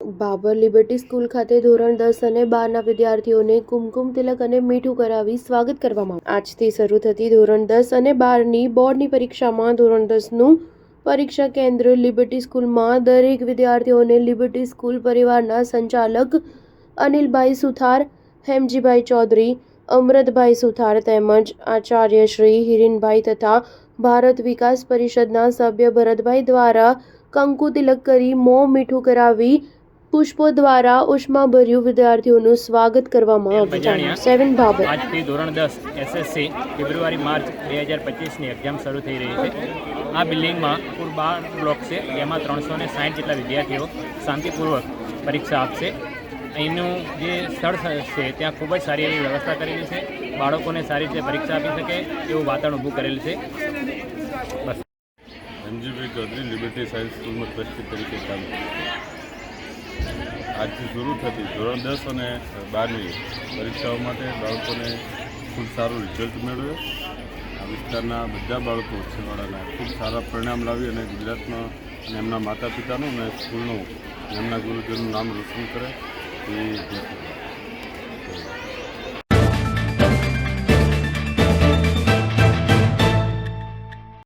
Babur liberty school ખાતે ધોરણ 10 અને 12ના વિદ્યાર્થીઓને કુમકુમ તિલક અને મીઠું કરાવી સ્વાગત કરવામાં આવ્યું। આજથી શરૂ થતી ધોરણ 10 અને 12ની બોર્ડની પરીક્ષામાં ધોરણ 10નું પરીક્ષા કેન્દ્ર લિબર્ટી સ્કૂલમાં દરેક વિદ્યાર્થીઓને લિબર્ટી સ્કૂલ પરિવારના સંચાલક અનિલભાઈ સુથાર, હેમજીભાઈ ચૌધરી, અમૃતભાઈ સુથાર તેમજ આચાર્ય શ્રી હિરેનભાઈ તથા ભારત વિકાસ પરિષદના સભ્ય ભરતભાઈ દ્વારા કંકુ તિલક કરી મોં મીઠું કરાવી પુષ્પો દ્વારા ઉષ્માભર્યું વિદ્યાર્થીઓનું સ્વાગત કરવામાં આવ્યું। 7 બાબર આજથી ધોરણ 10 એસએસસી ફેબ્રુઆરી-માર્ચ 2025ની એક્ઝામ શરૂ થઈ રહી છે। આ બિલ્ડિંગમાં કુલ 12 બ્લોક છે, જેમાં 360 જેટલા વિદ્યાર્થીઓ શાંતિપૂર્વક પરીક્ષા આપશે। અહીંનું જે સ્થળ છે ત્યાં ખૂબ જ સારી એવી વ્યવસ્થા કરેલી છે। બાળકોને સારી રીતે પરીક્ષા આપી શકે એવું વાતાવરણ ઊભું કરેલું છે। બસ। હેમજીભાઈ ચૌધરી, લિબર્ટી સાયન્સ સ્કૂલમાં ટ્રસ્ટી તરીકે કામ કરું છું। આજથી શરૂ થતી ધોરણ 10 અને 12ની પરીક્ષાઓ માટે બાળકોને ખૂબ સારું રિઝલ્ટ મેળવ્યો। આ વિસ્તારના બધા બાળકો છેવાડાના ખૂબ સારા પરિણામ લાવી અને ગુજરાતમાં અને એમના માતા પિતાનું અને સ્કૂલનું એમના ગુરુજનનું નામ રોશન કરે એ